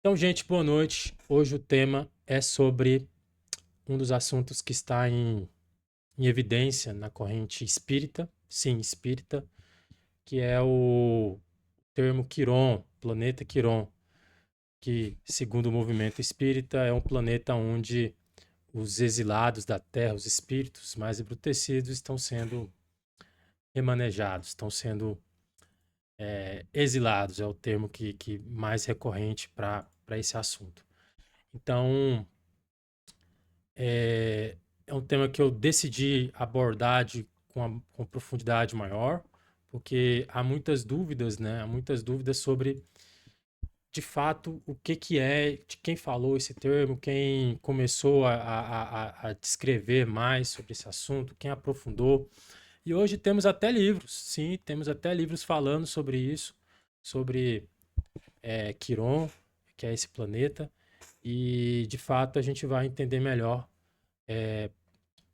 Então, gente, boa noite. Hoje o tema é sobre um dos assuntos que está em evidência na corrente espírita, sim, espírita, que é o termo Quiron, planeta Quiron, que, segundo o movimento espírita, é um planeta onde os exilados da Terra, os espíritos mais embrutecidos, estão sendo remanejados, estão sendo exilados, é o termo que mais recorrente para esse assunto. Então, É, é um tema que eu decidi abordar com profundidade maior, porque há muitas dúvidas, né? Há muitas dúvidas sobre, de fato, o que que é, de quem falou esse termo, quem começou a descrever mais sobre esse assunto, quem aprofundou. E hoje temos até livros, sim, temos até livros falando sobre isso, sobre Quiron, que é esse planeta, e de fato a gente vai entender melhor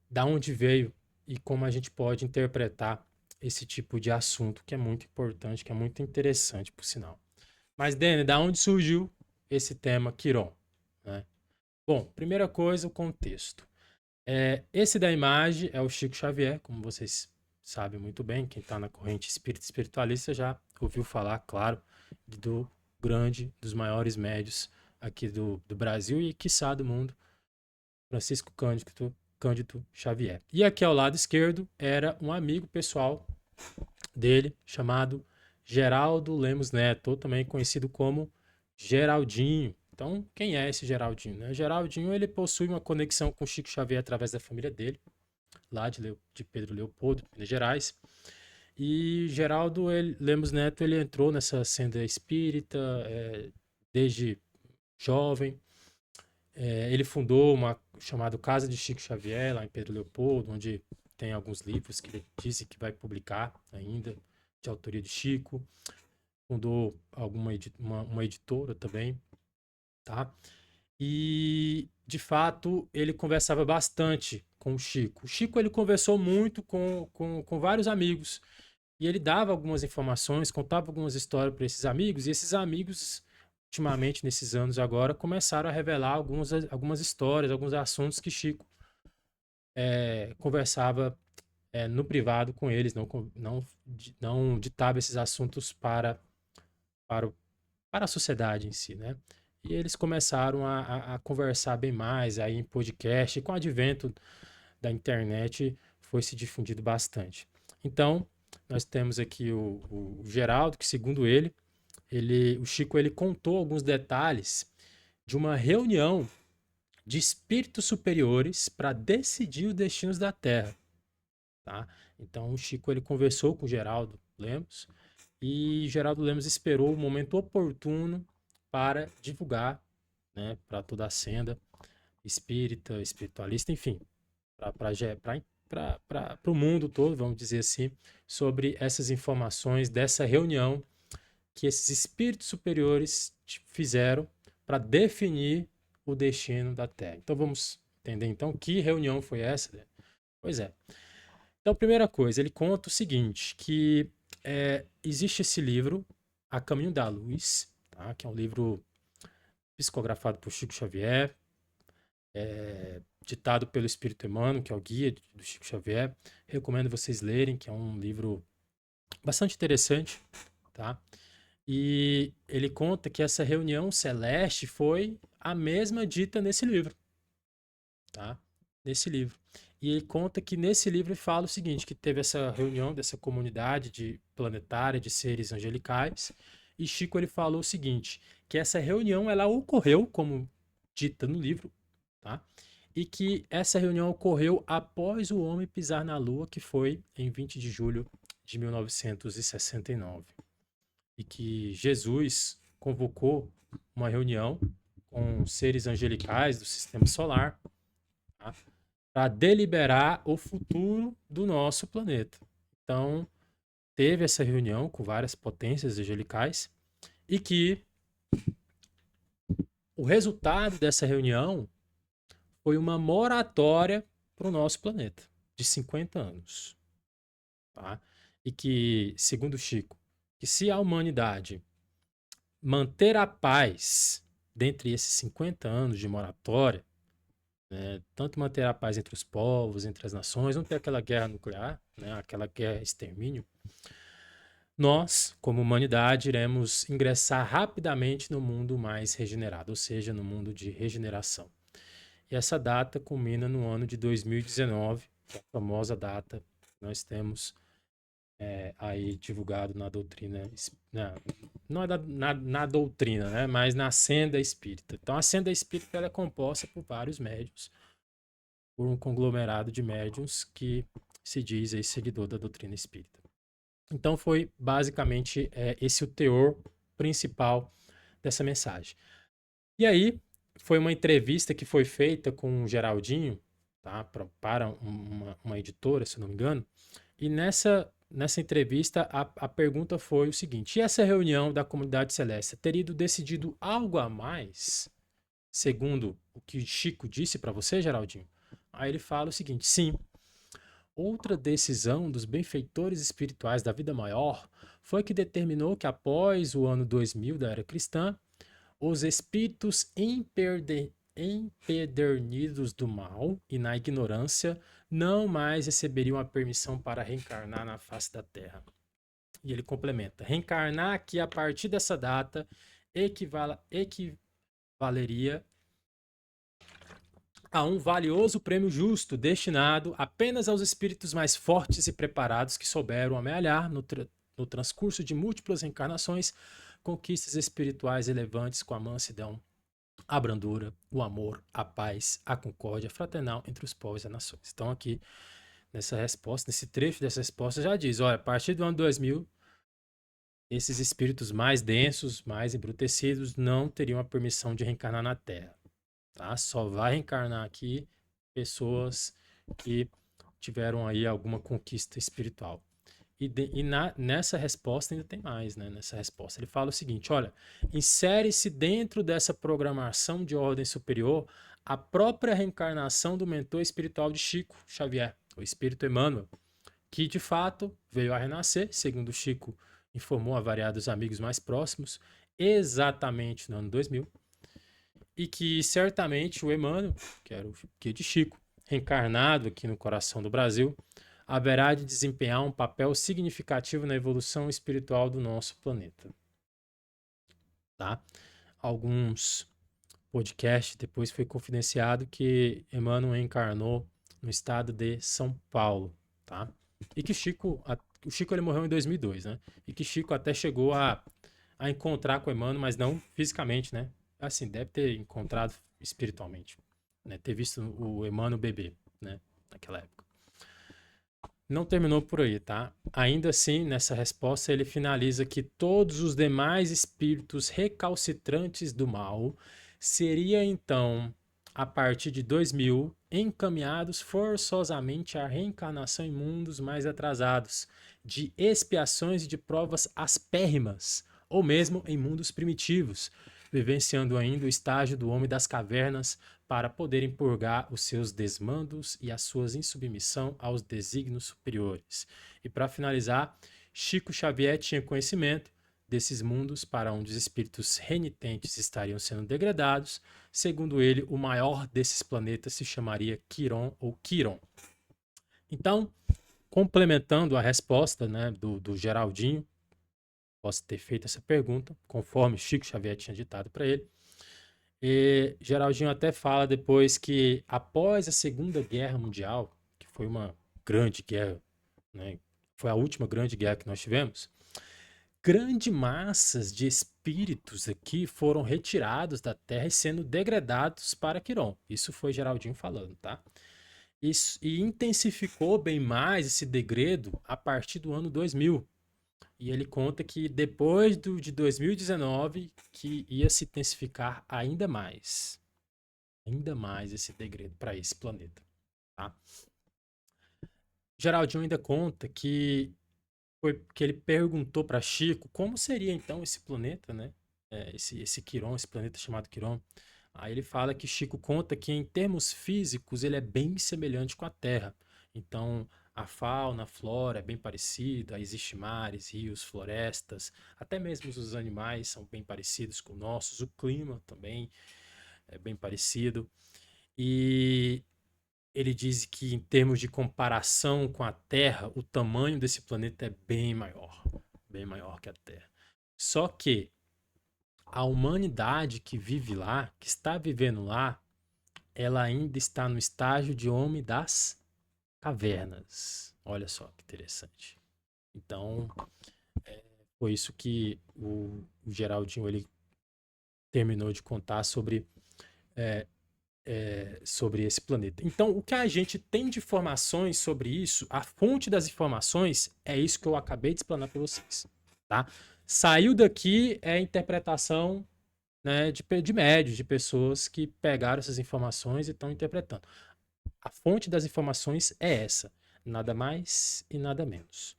da onde veio e como a gente pode interpretar esse tipo de assunto que é muito importante, que é muito interessante, por sinal. Mas, Dani, da onde surgiu esse tema Quiron? Né? Bom, primeira coisa, o contexto. Esse da imagem é o Chico Xavier, como vocês sabem muito bem, quem está na corrente espírita espiritualista já ouviu falar, claro, do grande, dos maiores médios aqui do Brasil e, quiçá, do mundo, Francisco Cândido Xavier. E aqui ao lado esquerdo era um amigo pessoal dele chamado Geraldo Lemos Neto, ou também conhecido como Geraldinho. Então, quem é esse Geraldinho? Né? Geraldinho ele possui uma conexão com Chico Xavier através da família dele, lá de Pedro Leopoldo, Minas Gerais. E Lemos Neto ele entrou nessa senda espírita desde jovem. Ele fundou uma chamada Casa de Chico Xavier, lá em Pedro Leopoldo, onde tem alguns livros que ele disse que vai publicar ainda, de autoria de Chico. Fundou uma editora também, tá? E, de fato, ele conversava bastante com o Chico. O Chico ele conversou muito com vários amigos. E ele dava algumas informações, contava algumas histórias para esses amigos, e esses amigos, ultimamente, nesses anos agora, começaram a revelar algumas histórias, alguns assuntos que Chico conversava no privado com eles, não ditava esses assuntos para, o, para a sociedade em si, né? E eles começaram a conversar bem mais aí em podcast, e com o advento da internet foi se difundido bastante. Então, nós temos aqui o Geraldo, que segundo o Chico ele contou alguns detalhes de uma reunião de espíritos superiores para decidir os destinos da Terra, tá? Então, o Chico ele conversou com o Geraldo Lemos e Geraldo Lemos esperou o momento oportuno para divulgar, né, para toda a senda espírita, espiritualista, enfim, para o mundo todo, vamos dizer assim, sobre essas informações dessa reunião que esses espíritos superiores fizeram para definir o destino da Terra. Então vamos entender então que reunião foi essa? Né? Pois é. Então, primeira coisa, ele conta o seguinte, que existe esse livro, A Caminho da Luz, tá? Que é um livro psicografado por Chico Xavier, ditado pelo Espírito Emmanuel, que é o guia do Chico Xavier. Recomendo vocês lerem, que é um livro bastante interessante, tá? E ele conta que essa reunião celeste foi a mesma dita nesse livro, tá? Nesse livro. E ele conta que nesse livro ele fala o seguinte, que teve essa reunião dessa comunidade de planetária de seres angelicais, e Chico ele falou o seguinte, que essa reunião ela ocorreu como dita no livro, tá? E que essa reunião ocorreu após o homem pisar na Lua, que foi em 20 de julho de 1969. E que Jesus convocou uma reunião com seres angelicais do sistema solar, tá? Para deliberar o futuro do nosso planeta. Então, teve essa reunião com várias potências angelicais e que o resultado dessa reunião foi uma moratória para o nosso planeta de 50 anos. Tá? E que, segundo Chico, que se a humanidade manter a paz dentre esses 50 anos de moratória, né, tanto manter a paz entre os povos, entre as nações, não ter aquela guerra nuclear, né, aquela guerra extermínio, nós, como humanidade, iremos ingressar rapidamente no mundo mais regenerado, ou seja, no mundo de regeneração. E essa data culmina no ano de 2019, que é a famosa data que nós temos aí divulgado na doutrina, não é na doutrina, né, mas na senda espírita. Então, a senda espírita ela é composta por vários médiuns, por um conglomerado de médiuns que se diz aí seguidor da doutrina espírita. Então, foi basicamente esse o teor principal dessa mensagem. E aí, foi uma entrevista que foi feita com o Geraldinho, tá, para uma editora, se eu não me engano, e nessa entrevista a pergunta foi o seguinte: e essa reunião da comunidade celeste teria decidido algo a mais, segundo o que Chico disse para você, Geraldinho? Aí ele fala o seguinte: sim, outra decisão dos benfeitores espirituais da vida maior foi que determinou que após o ano 2000 da era cristã, os espíritos empedernidos do mal e na ignorância não mais receberiam a permissão para reencarnar na face da Terra. E ele complementa: reencarnar aqui a partir dessa data equivaleria a um valioso prêmio justo destinado apenas aos espíritos mais fortes e preparados que souberam amealhar no transcurso de múltiplas reencarnações conquistas espirituais relevantes com a mansidão, a brandura, o amor, a paz, a concórdia fraternal entre os povos e as nações. Então aqui, nessa resposta, nesse trecho dessa resposta já diz, olha, a partir do ano 2000, esses espíritos mais densos, mais embrutecidos, não teriam a permissão de reencarnar na Terra. Tá? Só vai reencarnar aqui pessoas que tiveram aí alguma conquista espiritual. Nessa resposta ainda tem mais, né? Nessa resposta ele fala o seguinte: olha, insere-se dentro dessa programação de ordem superior a própria reencarnação do mentor espiritual de Chico Xavier, o Espírito Emmanuel, que de fato veio a renascer, segundo Chico informou a variados amigos mais próximos, exatamente no ano 2000, e que certamente o Emmanuel, que era o guia de Chico, reencarnado aqui no coração do Brasil, haverá de desempenhar um papel significativo na evolução espiritual do nosso planeta. Tá? Alguns podcasts depois foi confidenciado que Emmanuel encarnou no estado de São Paulo, tá? E que o Chico ele morreu em 2002, né? E que Chico até chegou a encontrar com Emmanuel, mas não fisicamente, né? Assim, deve ter encontrado espiritualmente, né? Ter visto o Emmanuel bebê, né? Naquela época. Não terminou por aí, tá? Ainda assim, nessa resposta, ele finaliza que todos os demais espíritos recalcitrantes do mal seriam, então, a partir de 2000, encaminhados forçosamente à reencarnação em mundos mais atrasados, de expiações e de provas aspérrimas, ou mesmo em mundos primitivos, vivenciando ainda o estágio do homem das cavernas, para poderem purgar os seus desmandos e a sua insubmissão aos desígnios superiores. E para finalizar, Chico Xavier tinha conhecimento desses mundos para onde os espíritos renitentes estariam sendo degradados. Segundo ele, o maior desses planetas se chamaria Quiron ou Quiron. Então, complementando a resposta, né, do Geraldinho, posso ter feito essa pergunta, conforme Chico Xavier tinha ditado para ele. E Geraldinho até fala depois que após a Segunda Guerra Mundial, que foi uma grande guerra, né? Foi a última grande guerra que nós tivemos, grandes massas de espíritos aqui foram retirados da Terra e sendo degradados para Quiron. Isso foi Geraldinho falando, tá? Isso, e intensificou bem mais esse degredo a partir do ano 2000. E ele conta que depois de 2019 que ia se intensificar ainda mais esse degredo para esse planeta, tá? Geraldinho ainda conta que ele perguntou para Chico como seria então esse planeta, né? Esse Quiron, esse planeta chamado Quiron. Aí ele fala que Chico conta que em termos físicos ele é bem semelhante com a Terra. Então A fauna, a flora é bem parecida, existem mares, rios, florestas, até mesmo os animais são bem parecidos com nossos, o clima também é bem parecido. E ele diz que, em termos de comparação com a Terra, o tamanho desse planeta é bem maior que a Terra. Só que a humanidade que vive lá, que está vivendo lá, ela ainda está no estágio de homem das cavernas. Olha só que interessante. Então, foi isso que o Geraldinho ele terminou de contar sobre esse planeta. Então, o que a gente tem de informações sobre isso, a fonte das informações, é isso que eu acabei de explanar para vocês. Tá? Saiu daqui é a interpretação, né, de médios, de pessoas que pegaram essas informações e estão interpretando. A fonte das informações é essa, nada mais e nada menos.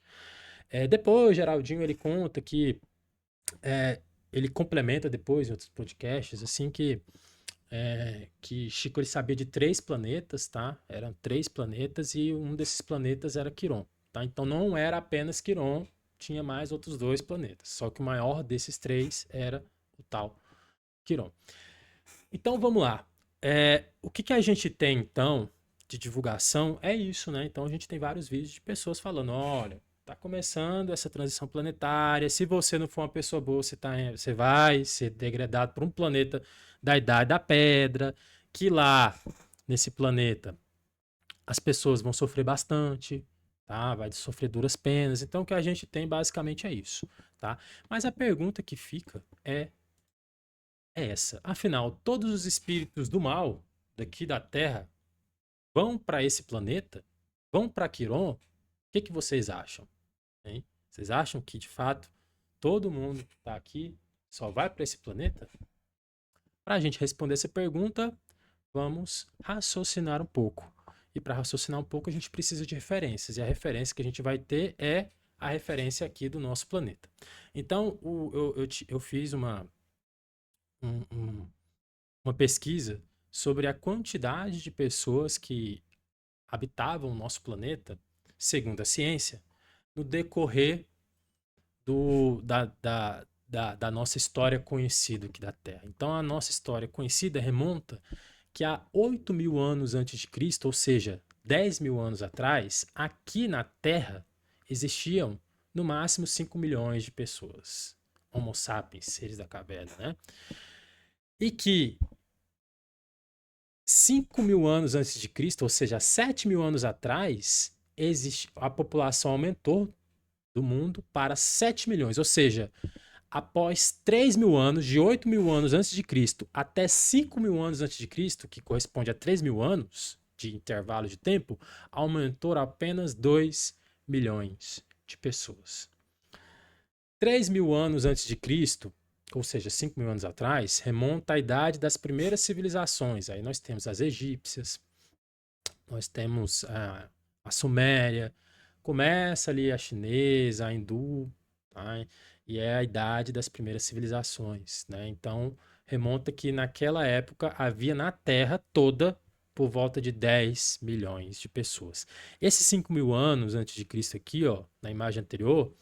Depois, Geraldinho ele conta que ele complementa depois em outros podcasts, assim, que Chico ele sabia de 3 planetas, tá? Eram 3 planetas e um desses planetas era Quiron, tá? Então não era apenas Quiron, tinha mais outros 2 planetas. Só que o maior desses 3 era o tal Quiron. Então vamos lá. O que a gente tem então de divulgação é isso, né? Então a gente tem vários vídeos de pessoas falando, olha, tá começando essa transição planetária. Se você não for uma pessoa boa, você vai ser degradado por um planeta da Idade da Pedra, que lá nesse planeta as pessoas vão sofrer bastante, tá? Vai sofrer duras penas. Então o que a gente tem basicamente é isso, tá? Mas a pergunta que fica é essa. Afinal, todos os espíritos do mal daqui da Terra vão para esse planeta? Vão para Quiron? O que vocês acham? Hein? Vocês acham que, de fato, todo mundo que está aqui só vai para esse planeta? Para a gente responder essa pergunta, vamos raciocinar um pouco. E para raciocinar um pouco, a gente precisa de referências. E a referência que a gente vai ter é a referência aqui do nosso planeta. Então, eu fiz uma pesquisa sobre a quantidade de pessoas que habitavam o nosso planeta, segundo a ciência, no decorrer da nossa história conhecida aqui da Terra. Então, a nossa história conhecida remonta que há 8.000 anos antes de Cristo, ou seja, 10.000 anos atrás, aqui na Terra existiam no máximo 5 milhões de pessoas. Homo sapiens, seres da caverna, né? E que 5.000 anos antes de Cristo, ou seja, 7.000 anos atrás, a população aumentou do mundo para 7 milhões. Ou seja, após 3.000 anos, de 8.000 anos antes de Cristo até 5.000 anos antes de Cristo, que corresponde a 3.000 anos de intervalo de tempo, aumentou apenas 2 milhões de pessoas. 3.000 anos antes de Cristo, ou seja, 5.000 anos atrás, remonta à idade das primeiras civilizações. Aí nós temos as egípcias, nós temos a Suméria, começa ali a chinesa, a hindu, tá? E é a idade das primeiras civilizações, né? Então, remonta que naquela época havia na Terra toda por volta de 10 milhões de pessoas. Esses 5.000 anos antes de Cristo aqui, ó, na imagem anterior,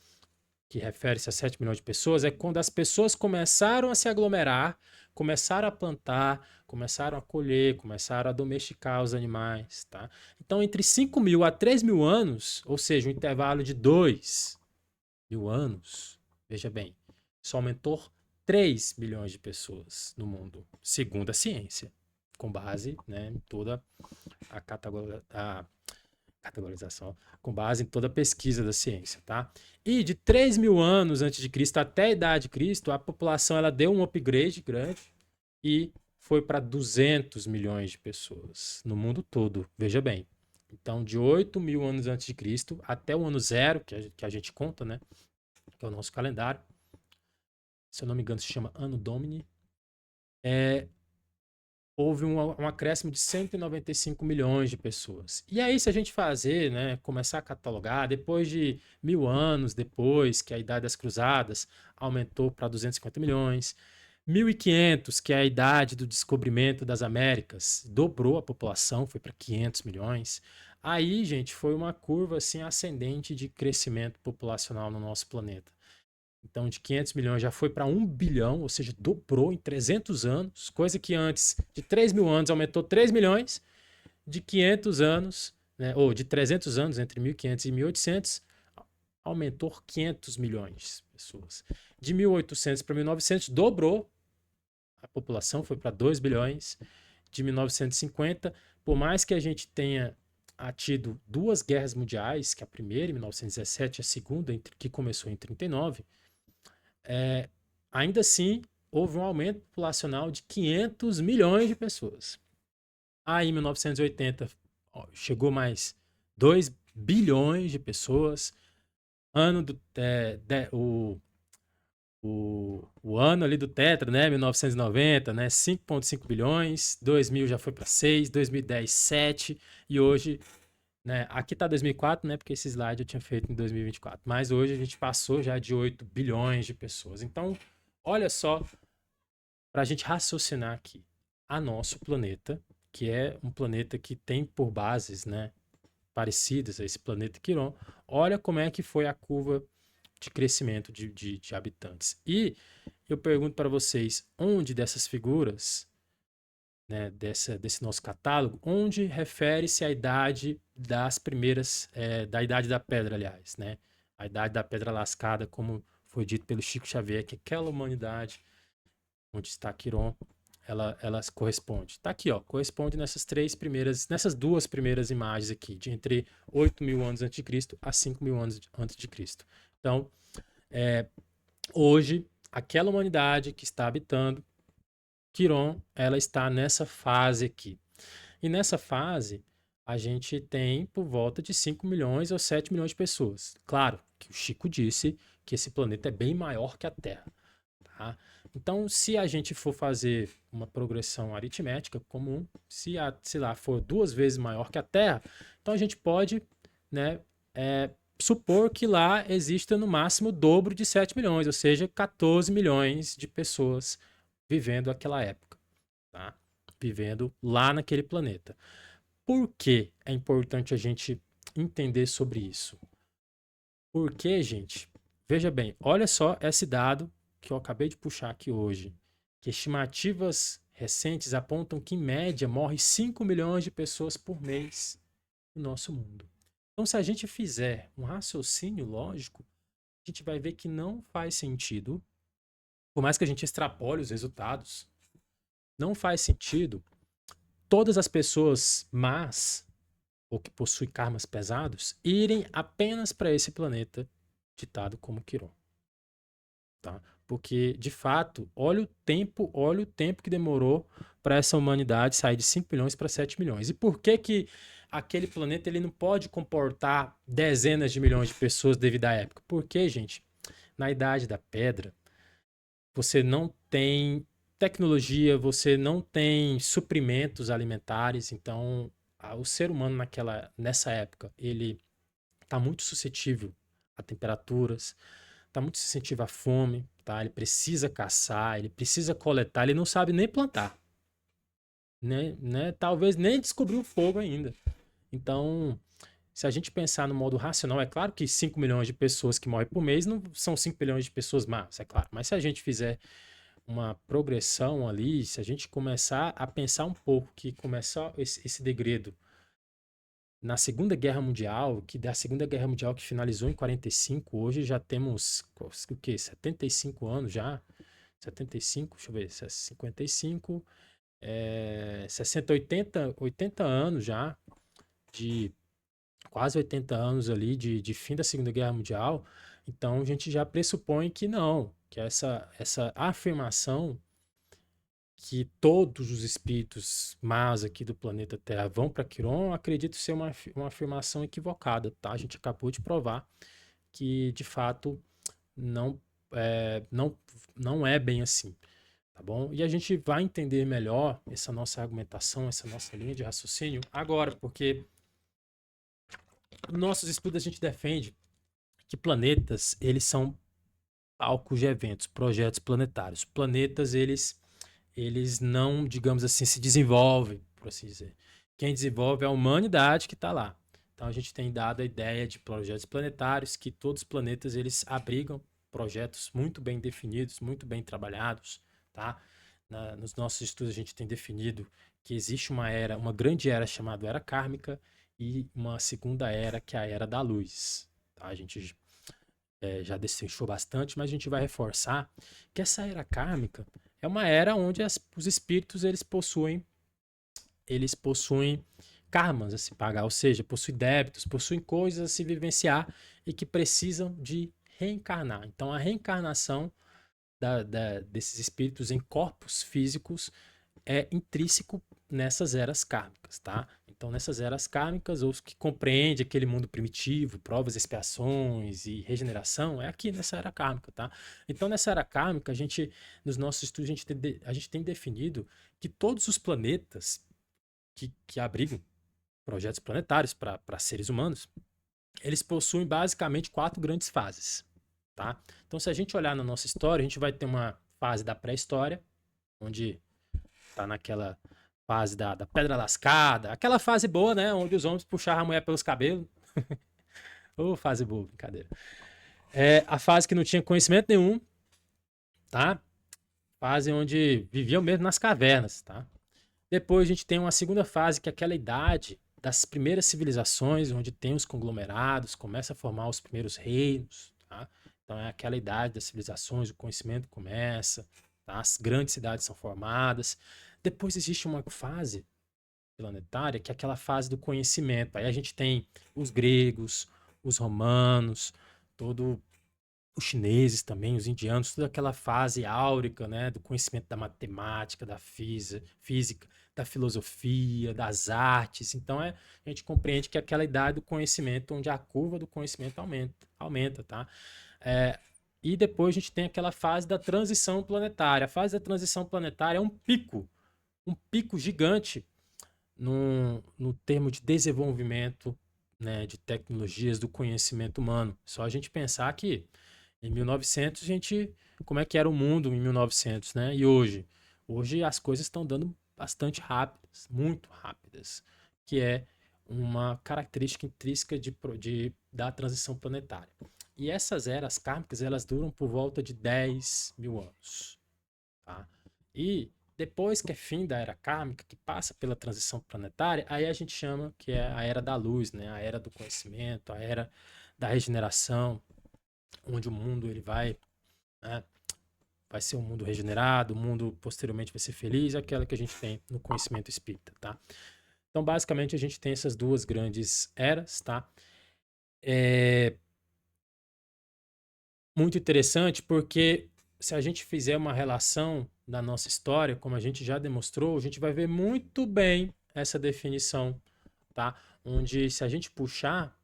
que refere-se a 7 milhões de pessoas, é quando as pessoas começaram a se aglomerar, começaram a plantar, começaram a colher, começaram a domesticar os animais, tá? Então, entre 5.000 a 3.000 anos, ou seja, um intervalo de 2.000 anos, veja bem, isso aumentou 3 milhões de pessoas no mundo, segundo a ciência, com base, né, em toda a categorização, com base em toda a pesquisa da ciência, tá? E de 3.000 anos antes de Cristo até a idade de Cristo, a população ela deu um upgrade grande e foi para 200 milhões de pessoas no mundo todo, veja bem. Então, de 8.000 anos antes de Cristo até o ano zero, que a gente conta, né? Que é o nosso calendário, se eu não me engano se chama Anno Domini, houve um acréscimo de 195 milhões de pessoas. E aí, se a gente fazer, né, começar a catalogar, depois de 1.000 anos depois que a Idade das Cruzadas aumentou para 250 milhões, 1.500, que é a idade do descobrimento das Américas, dobrou a população, foi para 500 milhões. Aí, gente, foi uma curva assim ascendente de crescimento populacional no nosso planeta. Então, de 500 milhões já foi para 1 bilhão, ou seja, dobrou em 300 anos, coisa que antes, de 3 mil anos, aumentou 3 milhões, de 500 anos, né, ou de 300 anos, entre 1500 e 1800, aumentou 500 milhões de pessoas. De 1800 para 1900, dobrou, a população foi para 2 bilhões. De 1950, por mais que a gente tenha tido duas guerras mundiais, que a primeira em 1917 e a segunda, que começou em 39, ainda assim houve um aumento populacional de 500 milhões de pessoas. Aí em 1980 chegou mais 2 bilhões de pessoas. O ano ali do Tetra, né, 1990, né, 5,5 bilhões, 2000 já foi para 6, 2010 7 e hoje, né, aqui tá 2004, né, porque esse slide eu tinha feito em 2024, mas hoje a gente passou já de 8 bilhões de pessoas. Então, olha só, para a gente raciocinar aqui, a nosso planeta, que é um planeta que tem por bases, né, parecidas a esse planeta Quiron, olha como é que foi a curva de crescimento de habitantes. E eu pergunto para vocês, onde dessas figuras, né, desse nosso catálogo, onde refere-se à idade das primeiras, da idade da pedra, aliás, né? A idade da pedra lascada, como foi dito pelo Chico Xavier, que aquela humanidade onde está Quiron, ela corresponde. Está aqui, ó, corresponde nessas duas primeiras imagens aqui, de entre 8 mil anos antes de Cristo a 5 mil anos antes de Cristo. Então, hoje, aquela humanidade que está habitando Quiron, ela está nessa fase aqui. E nessa fase, a gente tem por volta de 5 milhões ou 7 milhões de pessoas. Claro que o Chico disse que esse planeta é bem maior que a Terra. Tá? Então, se a gente for fazer uma progressão aritmética comum, se lá, for 2 vezes maior que a Terra, então a gente pode, né, supor que lá exista no máximo o dobro de 7 milhões, ou seja, 14 milhões de pessoas vivendo aquela época, tá? Vivendo lá naquele planeta. Por que é importante a gente entender sobre isso? Porque, gente, veja bem, olha só esse dado que eu acabei de puxar aqui hoje, que estimativas recentes apontam que, em média, morre 5 milhões de pessoas por mês no nosso mundo. Então, se a gente fizer um raciocínio lógico, a gente vai ver que não faz sentido, por mais que a gente extrapole os resultados, não faz sentido todas as pessoas más ou que possuem karmas pesados irem apenas para esse planeta ditado como Quiron. Tá? Porque, de fato, olha o tempo que demorou para essa humanidade sair de 5 milhões para 7 milhões. E por que que aquele planeta ele não pode comportar dezenas de milhões de pessoas devido à época? Porque, gente, na Idade da Pedra, você não tem tecnologia, você não tem suprimentos alimentares, então o ser humano nessa época, ele está muito suscetível a temperaturas, está muito suscetível à fome, tá? Ele precisa caçar, ele precisa coletar, ele não sabe nem plantar, né? Talvez nem descobriu o fogo ainda. Então, se a gente pensar no modo racional, é claro que 5 milhões de pessoas que morrem por mês não são 5 milhões de pessoas más, é claro. Mas se a gente fizer uma progressão ali, se a gente começar a pensar um pouco que começar esse degredo na Segunda Guerra Mundial, que da Segunda Guerra Mundial que finalizou em 45, hoje já temos o quê? 75 anos já? 75, deixa eu ver, 55, 60, 80 anos já, de quase 80 anos ali de fim da Segunda Guerra Mundial. Então a gente já pressupõe que não, que essa afirmação que todos os espíritos más aqui do planeta Terra vão para Quiron, acredito ser uma afirmação equivocada, tá? A gente acabou de provar que, de fato, não não é bem assim, tá bom? E a gente vai entender melhor essa nossa argumentação, essa nossa linha de raciocínio agora, porque nossos estudos a gente defende que planetas, eles são palcos de eventos, projetos planetários. Planetas, eles não, digamos assim, se desenvolvem, por assim dizer. Quem desenvolve é a humanidade que está lá. Então a gente tem dado a ideia de projetos planetários, que todos os planetas eles abrigam projetos muito bem definidos, muito bem trabalhados, tá? Nos nossos estudos a gente tem definido que existe uma era, uma grande era chamada Era Kármica e uma segunda era que é a Era da Luz, tá? A gente já destrinchou bastante, mas a gente vai reforçar que essa Era Kármica é uma era onde os espíritos eles possuem karmas a se pagar, ou seja, possuem débitos, possuem coisas a se vivenciar e que precisam de reencarnar. Então, a reencarnação desses espíritos em corpos físicos é intrínseco nessas eras kármicas, tá? Então, nessas eras kármicas, os que compreende aquele mundo primitivo, provas, expiações e regeneração, é aqui nessa era kármica, tá? Então, nessa era kármica, nos nossos estudos, a gente tem definido que todos os planetas que abrigam projetos planetários para seres humanos, eles possuem basicamente 4 grandes fases, tá? Então, se a gente olhar na nossa história, a gente vai ter uma fase da pré-história, onde tá naquela fase da pedra lascada, aquela fase boa, né? Onde os homens puxavam a mulher pelos cabelos. Ô, fase boa, brincadeira. É a fase que não tinha conhecimento nenhum, tá? Fase onde viviam mesmo nas cavernas, tá? Depois a gente tem uma segunda fase, que é aquela idade das primeiras civilizações, onde tem os conglomerados, começa a formar os primeiros reinos, tá? Então é aquela idade das civilizações, o conhecimento começa, tá? As grandes cidades são formadas. Depois existe uma fase planetária, que é aquela fase do conhecimento. Aí a gente tem os gregos, os romanos, todo os chineses também, os indianos, toda aquela fase áurica, né, do conhecimento da matemática, da física, da filosofia, das artes. Então a gente compreende que é aquela idade do conhecimento onde a curva do conhecimento aumenta, tá? E depois a gente tem aquela fase da transição planetária. A fase da transição planetária é um pico gigante no termo de desenvolvimento, né, de tecnologias do conhecimento humano. Só a gente pensar que em 1900 como é que era o mundo em 1900, né? E hoje? Hoje as coisas estão dando bastante rápidas, muito rápidas, que é uma característica intrínseca da transição planetária. E essas eras kármicas, elas duram por volta de 10 mil anos, tá? E depois que é fim da era kármica, que passa pela transição planetária, aí a gente chama que é a era da luz, né? A era do conhecimento, a era da regeneração, onde o mundo ele né, vai ser um mundo regenerado, o mundo posteriormente vai ser feliz, aquela que a gente tem no conhecimento espírita, tá? Então, basicamente, a gente tem essas duas grandes eras, tá? É muito interessante porque se a gente fizer uma relação da nossa história, como a gente já demonstrou, a gente vai ver muito bem essa definição, tá? Onde se a gente puxar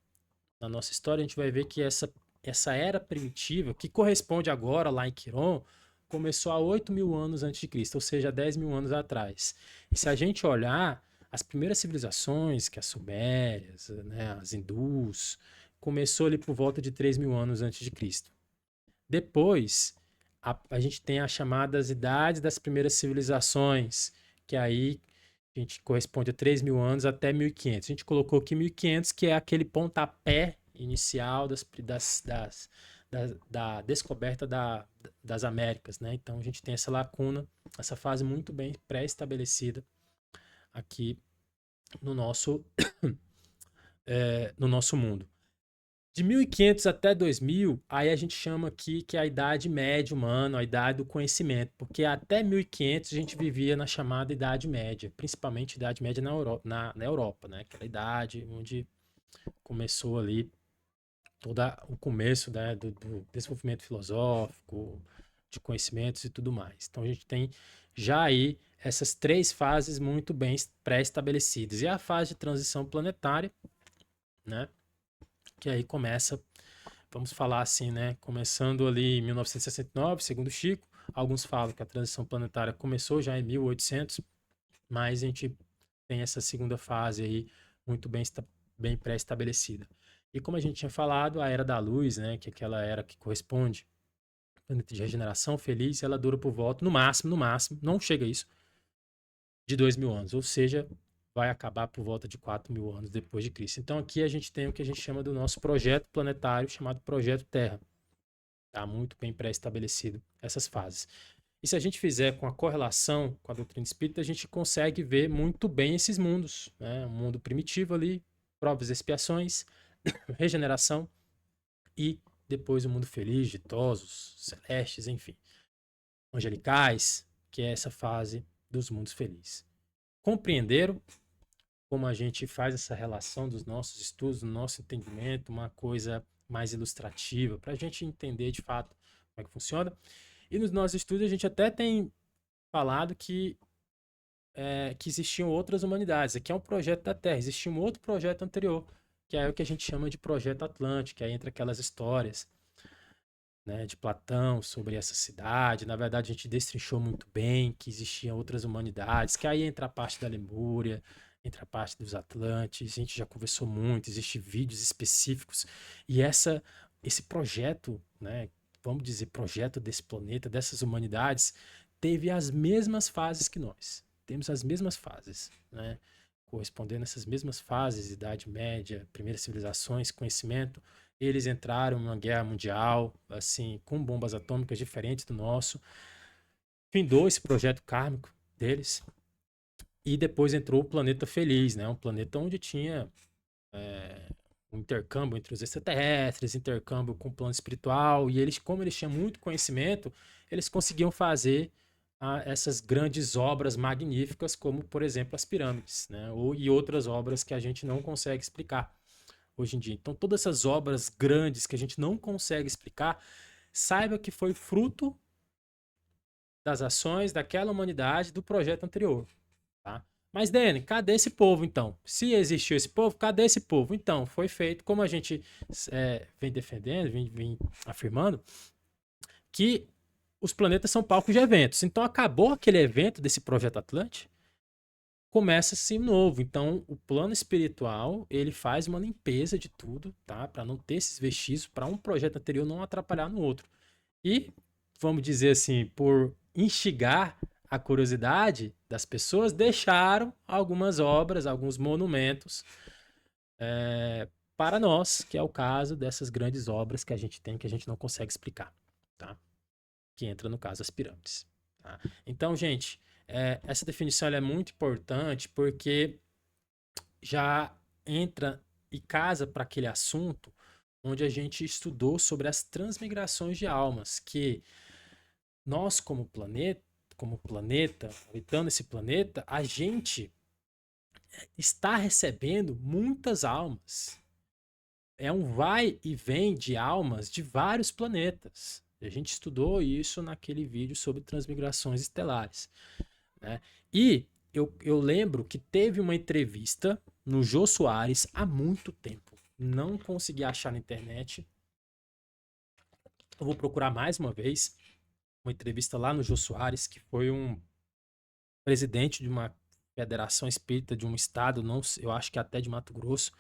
na nossa história, a gente vai ver que essa era primitiva, que corresponde agora lá em Quiron, começou há 8 mil anos antes de Cristo, ou seja, 10 mil anos atrás. E se a gente olhar as primeiras civilizações, que as sumérias, né, as hindus, começou ali por volta de 3 mil anos antes de Cristo. Depois, a gente tem as chamadas idades das primeiras civilizações, que aí a gente corresponde a 3 mil anos até 1500. A gente colocou aqui 1500, que é aquele pontapé inicial da descoberta das Américas, né? Então a gente tem essa lacuna, essa fase muito bem pré-estabelecida aqui no nosso, no nosso mundo. De 1500 até 2000, aí a gente chama aqui que é a idade média humana, a idade do conhecimento, porque até 1500 a gente vivia na chamada Idade Média, principalmente Idade Média na Europa, né? Aquela idade onde começou ali todo o começo, né, do desenvolvimento filosófico, de conhecimentos e tudo mais. Então a gente tem já aí essas 3 fases muito bem pré-estabelecidas. E a fase de transição planetária, né, que aí começa, vamos falar assim, né, começando ali em 1969, segundo Chico. Alguns falam que a transição planetária começou já em 1800, mas a gente tem essa segunda fase aí muito bem pré-estabelecida. E como a gente tinha falado, a Era da Luz, né, que é aquela era que corresponde ao planeta de regeneração feliz, ela dura por volta, no máximo, não chega a isso, de 2 mil anos. Ou seja, vai acabar por volta de 4.000 anos depois de Cristo. Então aqui a gente tem o que a gente chama do nosso projeto planetário, chamado Projeto Terra. Está muito bem pré-estabelecido essas fases. E se a gente fizer com a correlação com a doutrina espírita, a gente consegue ver muito bem esses mundos, né? Um mundo primitivo ali, provas e expiações, regeneração e depois o mundo feliz, ditosos, celestes, enfim, angelicais, que é essa fase dos mundos felizes. Compreenderam como a gente faz essa relação dos nossos estudos, do nosso entendimento, uma coisa mais ilustrativa, para a gente entender de fato como é que funciona? E nos nossos estudos a gente até tem falado que existiam outras humanidades. Aqui é um projeto da Terra, existia um outro projeto anterior, que é o que a gente chama de Projeto Atlântico, que aí entra aquelas histórias, né, de Platão sobre essa cidade. Na verdade, a gente destrinchou muito bem que existiam outras humanidades, que aí entra a parte da Lemúria, entra a parte dos Atlantes, a gente já conversou muito, existem vídeos específicos, e esse projeto, né, vamos dizer, projeto desse planeta, dessas humanidades, teve as mesmas fases que nós. Temos as mesmas fases, né? Correspondendo a essas mesmas fases, Idade Média, primeiras civilizações, conhecimento, eles entraram numa guerra mundial, assim, com bombas atômicas diferentes do nosso. Findou esse projeto kármico deles. E depois entrou o Planeta Feliz, né? Um planeta onde tinha um intercâmbio entre os extraterrestres, intercâmbio com o plano espiritual. E eles, como eles tinham muito conhecimento, eles conseguiam fazer essas grandes obras magníficas, como, por exemplo, as pirâmides, né? E outras obras que a gente não consegue explicar hoje em dia. Então, todas essas obras grandes que a gente não consegue explicar, saiba que foi fruto das ações daquela humanidade do projeto anterior, tá? Mas, Dani, cadê esse povo, então? Se existiu esse povo, cadê esse povo? Então, foi feito, como a gente vem defendendo, vem afirmando, que os planetas são palcos de eventos. Então, acabou aquele evento desse projeto Atlante, começa-se novo. Então, o plano espiritual, ele faz uma limpeza de tudo, tá? Para não ter esses vestígios, para um projeto anterior não atrapalhar no outro. E, vamos dizer assim, por instigar a curiosidade das pessoas, deixaram algumas obras, alguns monumentos para nós, que é o caso dessas grandes obras que a gente tem, que a gente não consegue explicar, tá? Que entra no caso as pirâmides, tá? Então, gente, essa definição ela é muito importante porque já entra e casa para aquele assunto onde a gente estudou sobre as transmigrações de almas, que nós como planeta, habitando esse planeta, a gente está recebendo muitas almas. É um vai e vem de almas de vários planetas. A gente estudou isso naquele vídeo sobre transmigrações estelares, né? E eu lembro que teve uma entrevista no Jô Soares há muito tempo. Não consegui achar na internet. Eu vou procurar mais uma vez uma entrevista lá no Jô Soares, que foi um presidente de uma federação espírita de um estado, não, eu acho que até de Mato Grosso,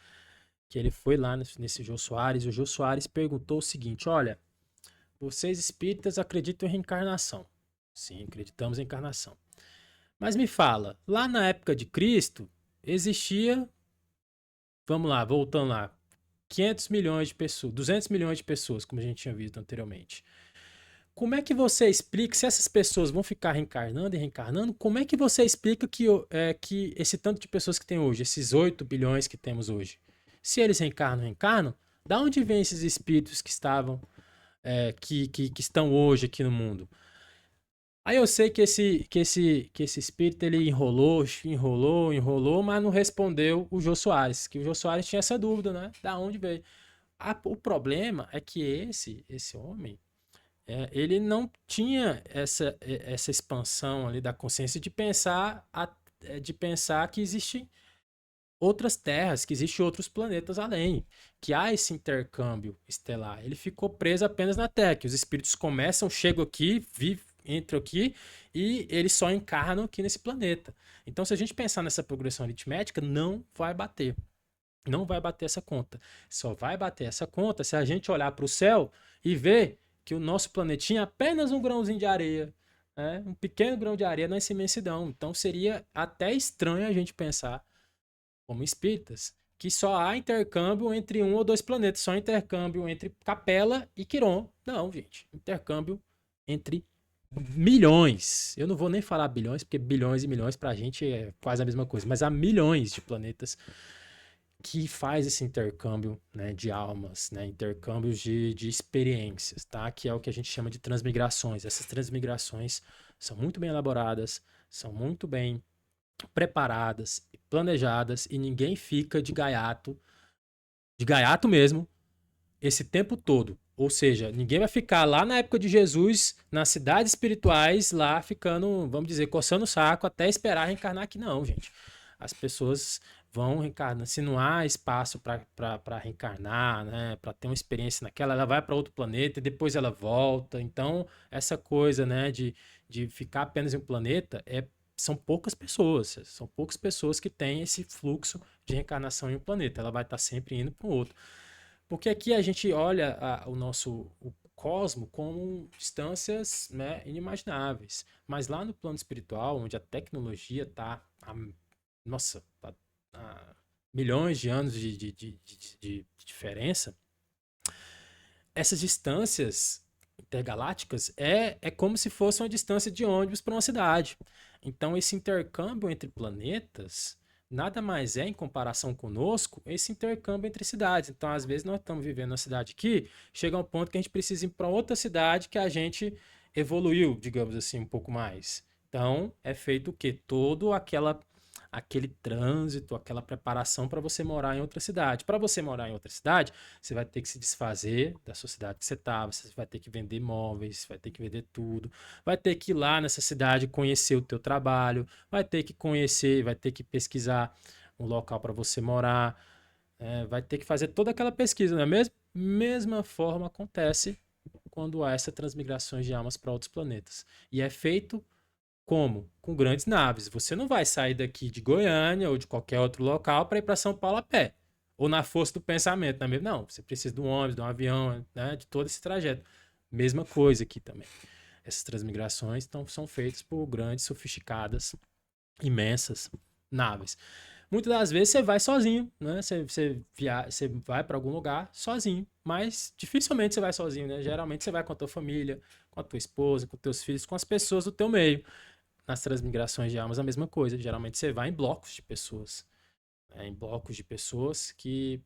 que ele foi lá nesse Jô Soares, e o Jô Soares perguntou o seguinte: olha, vocês espíritas acreditam em reencarnação? Sim, acreditamos em encarnação. Mas me fala, lá na época de Cristo, existia, vamos lá, voltando lá, 500 milhões de pessoas, 200 milhões de pessoas, como a gente tinha visto anteriormente. Como é que você explica, se essas pessoas vão ficar reencarnando e reencarnando, como é que você explica que esse tanto de pessoas que tem hoje, esses 8 bilhões que temos hoje, se eles reencarnam, da onde vêm esses espíritos que estavam, que estão hoje aqui no mundo? Aí eu sei que esse espírito ele enrolou, mas não respondeu o Jô Soares, que o Jô Soares tinha essa dúvida, né? Da onde veio? O problema é que esse homem, ele não tinha essa expansão ali da consciência de pensar que existem outras terras, que existem outros planetas além, que há esse intercâmbio estelar. Ele ficou preso apenas na Terra, que os espíritos começam, chegam aqui, entram aqui e eles só encarnam aqui nesse planeta. Então, se a gente pensar nessa progressão aritmética, não vai bater. Não vai bater essa conta. Só vai bater essa conta se a gente olhar para o céu e ver que o nosso planetinha é apenas um grãozinho de areia, né? Um pequeno grão de areia nessa imensidão. Então seria até estranho a gente pensar como espíritas, que só há intercâmbio entre um ou dois planetas, só intercâmbio entre Capela e Quiron. Não, gente, intercâmbio entre milhões. Eu não vou nem falar bilhões, porque bilhões e milhões pra gente é quase a mesma coisa, mas há milhões de planetas que faz esse intercâmbio, né, de almas, né, intercâmbios de experiências, tá? Que é o que a gente chama de transmigrações. Essas transmigrações são muito bem elaboradas, são muito bem preparadas, planejadas, e ninguém fica de gaiato mesmo, esse tempo todo. Ou seja, ninguém vai ficar lá na época de Jesus, nas cidades espirituais, lá ficando, vamos dizer, coçando o saco até esperar reencarnar aqui. Não, gente. As pessoas vão reencarnar. Se não há espaço para reencarnar, né, para ter uma experiência naquela, ela vai para outro planeta e depois ela volta. Então, essa coisa, né, de ficar apenas em um planeta são poucas pessoas. São poucas pessoas que têm esse fluxo de reencarnação em um planeta. Ela vai estar sempre indo para o outro. Porque aqui a gente olha o cosmo como distâncias, né, inimagináveis. Mas lá no plano espiritual, onde a tecnologia está nossa, a milhões de anos de diferença, essas distâncias intergalácticas é como se fosse uma distância de ônibus para uma cidade. Então, esse intercâmbio entre planetas nada mais é, em comparação conosco, esse intercâmbio entre cidades. Então, às vezes, nós estamos vivendo uma cidade aqui, chega um ponto que a gente precisa ir para outra cidade que a gente evoluiu, digamos assim, um pouco mais. Então, é feito o quê? Todo aquele trânsito, aquela preparação para você morar em outra cidade. Para você morar em outra cidade, você vai ter que se desfazer da sua cidade que você estava, você vai ter que vender imóveis, vai ter que vender tudo, vai ter que ir lá nessa cidade conhecer o teu trabalho, vai ter que conhecer, vai ter que pesquisar um local para você morar, vai ter que fazer toda aquela pesquisa, não é mesmo? Mesma forma acontece quando há essas transmigrações de almas para outros planetas. E é feito como? Com grandes naves. Você não vai sair daqui de Goiânia ou de qualquer outro local para ir para São Paulo a pé. Ou na força do pensamento, não é mesmo? Não, você precisa de um ônibus, de um avião, né? De todo esse trajeto. Mesma coisa aqui também. Essas transmigrações são feitas por grandes, sofisticadas, imensas naves. Muitas das vezes você vai sozinho, né? Você vai para algum lugar sozinho, mas dificilmente você vai sozinho, né? Geralmente você vai com a tua família, com a tua esposa, com teus filhos, com as pessoas do teu meio. Nas transmigrações de almas, a mesma coisa. Geralmente você vai em blocos de pessoas, né? Em blocos de pessoas que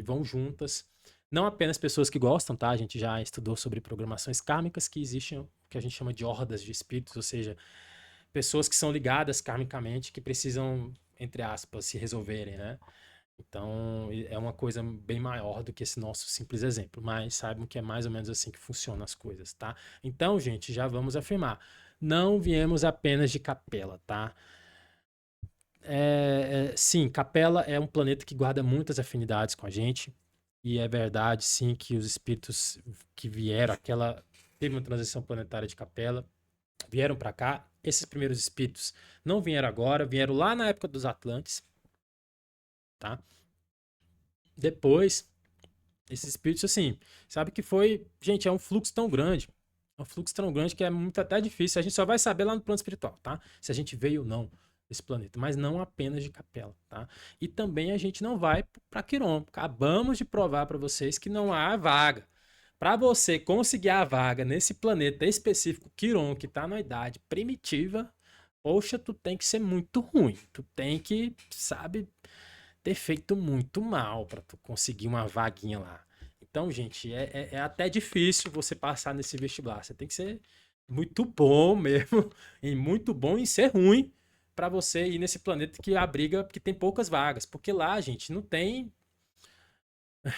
vão juntas. Não apenas pessoas que gostam, tá? A gente já estudou sobre programações kármicas, que existem o que a gente chama de hordas de espíritos, ou seja, pessoas que são ligadas karmicamente, que precisam, entre aspas, se resolverem, né? Então, é uma coisa bem maior do que esse nosso simples exemplo, mas saibam que é mais ou menos assim que funcionam as coisas, tá? Então, gente, já vamos afirmar. Não viemos apenas de Capela, tá? Sim, Capela é um planeta que guarda muitas afinidades com a gente. E é verdade, sim, que os espíritos que vieram, teve uma transição planetária de Capela, vieram para cá. Esses primeiros espíritos não vieram agora, vieram lá na época dos Atlantes, tá? Depois, esses espíritos, assim, sabe que foi. Gente, é um fluxo tão grande. É um fluxo tão grande que é muito até difícil. A gente só vai saber lá no plano espiritual, tá? Se a gente veio ou não desse planeta. Mas não apenas de Capela, tá? E também a gente não vai para Quiron. Acabamos de provar para vocês que não há vaga. Para você conseguir a vaga nesse planeta específico, Quiron, que tá na idade primitiva, poxa, tu tem que ser muito ruim. Tu tem que, sabe, ter feito muito mal para tu conseguir uma vaguinha lá. Então, gente, é até difícil você passar nesse vestibular. Você tem que ser muito bom mesmo, e muito bom em ser ruim para você ir nesse planeta que abriga, que tem poucas vagas. Porque lá, gente, não tem.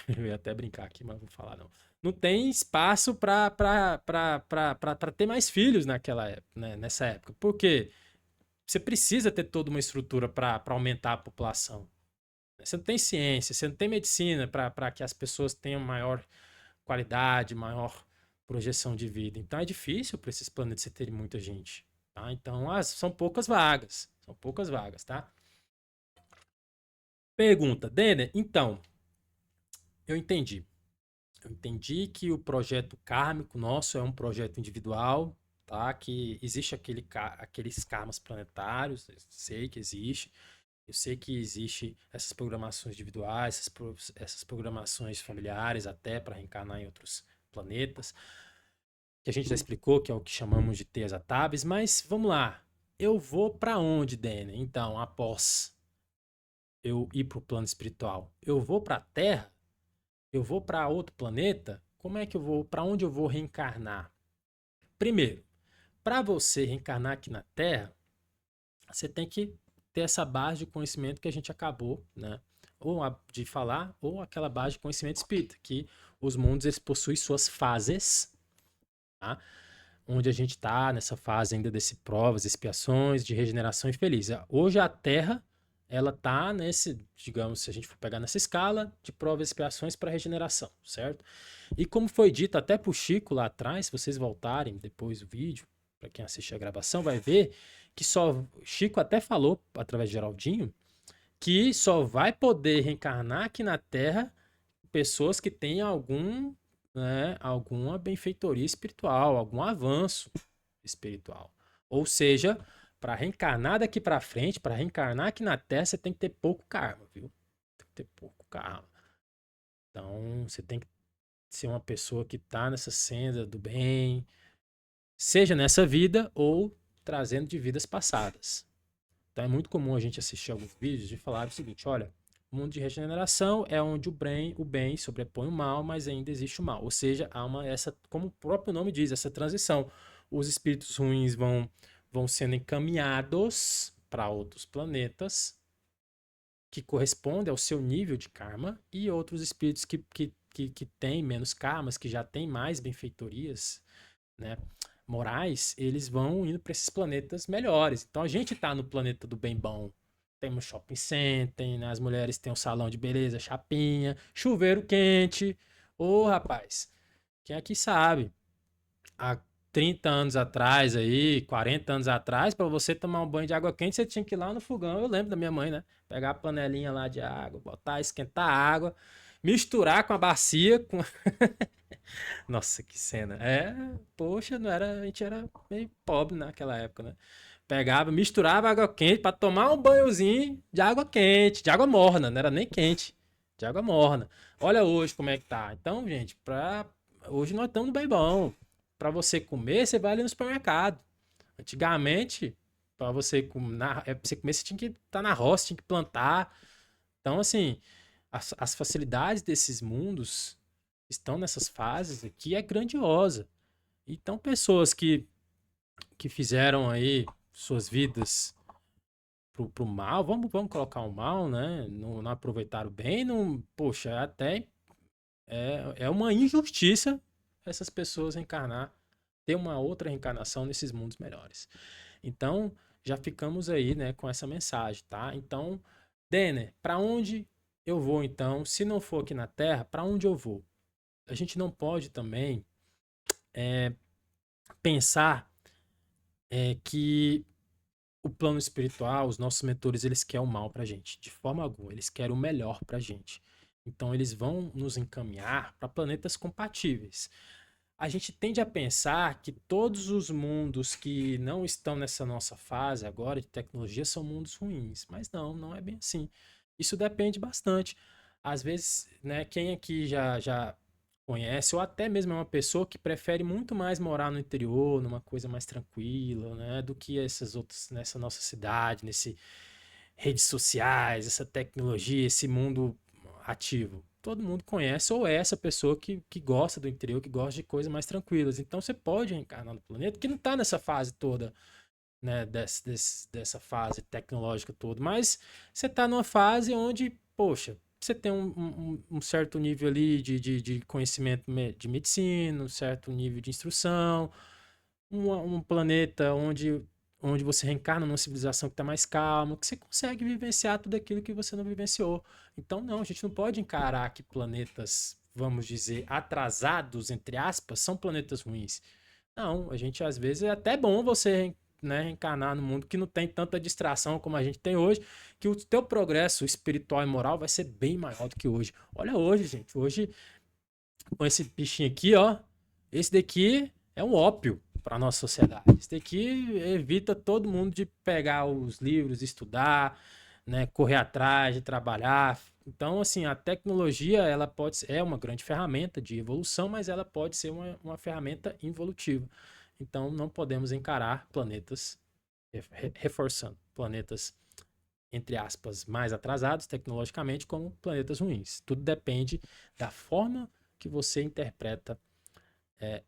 Eu ia até brincar aqui, mas não vou falar não. Não tem espaço para ter mais filhos naquela época, né? Nessa época. Por quê? Você precisa ter toda uma estrutura para aumentar a população. Você não tem ciência, você não tem medicina para que as pessoas tenham maior qualidade, maior projeção de vida. Então é difícil para esses planetas você terem muita gente. Tá? Então são poucas vagas. São poucas vagas, tá? Pergunta, Denner, então, eu entendi. Eu entendi que o projeto kármico nosso é um projeto individual, tá? Que existe aqueles karmas planetários, sei que existe. Eu sei que existe essas programações individuais, essas programações familiares até para reencarnar em outros planetas, que a gente já explicou, que é o que chamamos de teias atáveis, mas vamos lá. Eu vou para onde, Dene? Então, após eu ir para o plano espiritual, eu vou para a Terra? Eu vou para outro planeta? Como é que eu vou? Para onde eu vou reencarnar? Primeiro, para você reencarnar aqui na Terra, você tem que ter essa base de conhecimento que a gente acabou, né? Ou de falar, ou aquela base de conhecimento espírita, que os mundos eles possuem suas fases, tá? Onde a gente está nessa fase ainda desse provas, expiações, de regeneração e feliz. Hoje a Terra, ela tá nesse, digamos, se a gente for pegar nessa escala de provas e expiações para regeneração, certo? E como foi dito até pro Chico lá atrás, se vocês voltarem depois do vídeo, para quem assistir a gravação, vai ver que só Chico até falou através de Geraldinho que só vai poder reencarnar aqui na Terra pessoas que têm algum, né, alguma benfeitoria espiritual, algum avanço espiritual. Ou seja, para reencarnar daqui para frente, para reencarnar aqui na Terra, você tem que ter pouco karma, viu? Tem que ter pouco karma. Então, você tem que ser uma pessoa que está nessa senda do bem, seja nessa vida ou trazendo de vidas passadas. Então é muito comum a gente assistir alguns vídeos e falar o seguinte: olha, o mundo de regeneração é onde o bem sobrepõe o mal, mas ainda existe o mal. Ou seja, há essa, como o próprio nome diz, essa transição. Os espíritos ruins vão sendo encaminhados para outros planetas que correspondem ao seu nível de karma, e outros espíritos que têm menos karmas, que já têm mais benfeitorias, né, morais, eles vão indo para esses planetas melhores. Então a gente está no planeta do bem bom. Temos shopping center, né, as mulheres têm um salão de beleza, chapinha, chuveiro quente. Ô, rapaz, quem aqui sabe? Há 30 anos atrás aí, 40 anos atrás, para você tomar um banho de água quente, você tinha que ir lá no fogão. Eu lembro da minha mãe, né? Pegar a panelinha lá de água, botar, esquentar a água, misturar com a bacia, com nossa, que cena. Poxa, não era, a gente era meio pobre naquela época, né? Pegava, misturava água quente para tomar um banhozinho de água quente, de água morna, não era nem quente, de água morna. Olha hoje como é que tá. Então, gente, hoje nós estamos bem bom. Para você comer, você vai ali no supermercado. Antigamente, para você, pra você comer, você tinha que estar na roça, tinha que plantar. Então, assim, as facilidades desses mundos estão nessas fases aqui é grandiosa. Então, pessoas que fizeram aí suas vidas pro mal, vamos colocar o mal, né? Não aproveitaram bem, não, poxa, até é uma injustiça essas pessoas reencarnar, ter uma outra reencarnação nesses mundos melhores. Então, já ficamos aí, né, com essa mensagem, tá? Então, Denner, para onde eu vou então? Se não for aqui na Terra, para onde eu vou? A gente não pode também pensar que o plano espiritual, os nossos mentores, eles querem o mal pra gente, de forma alguma, eles querem o melhor pra gente. Então eles vão nos encaminhar para planetas compatíveis. A gente tende a pensar que todos os mundos que não estão nessa nossa fase agora de tecnologia são mundos ruins, mas não é bem assim. Isso depende bastante. Às vezes, né, quem aqui já conhece, ou até mesmo é uma pessoa que prefere muito mais morar no interior, numa coisa mais tranquila, né, do que essas outras, nessa nossa cidade, nesse redes sociais, essa tecnologia, esse mundo ativo. Todo mundo conhece, ou é essa pessoa que gosta do interior, que gosta de coisas mais tranquilas. Então você pode reencarnar no planeta que não está nessa fase toda, né, dessa fase tecnológica toda, mas você está numa fase onde, poxa, você tem um certo nível ali de conhecimento de medicina, um certo nível de instrução, um planeta onde você reencarna numa civilização que está mais calma, que você consegue vivenciar tudo aquilo que você não vivenciou. Então, não, a gente não pode encarar que planetas, vamos dizer, atrasados, entre aspas, são planetas ruins. Não, a gente às vezes é até bom você, né, reencarnar no mundo que não tem tanta distração como a gente tem hoje, que o teu progresso espiritual e moral vai ser bem maior do que hoje. Olha hoje, gente, hoje com esse bichinho aqui, ó, esse daqui é um ópio para nossa sociedade. Esse daqui evita todo mundo de pegar os livros, estudar, né, correr atrás de trabalhar. Então, assim, a tecnologia, ela pode ser, é uma grande ferramenta de evolução, mas ela pode ser uma ferramenta involutiva. Então, não podemos encarar planetas, reforçando, planetas, entre aspas, mais atrasados tecnologicamente como planetas ruins. Tudo depende da forma que você interpreta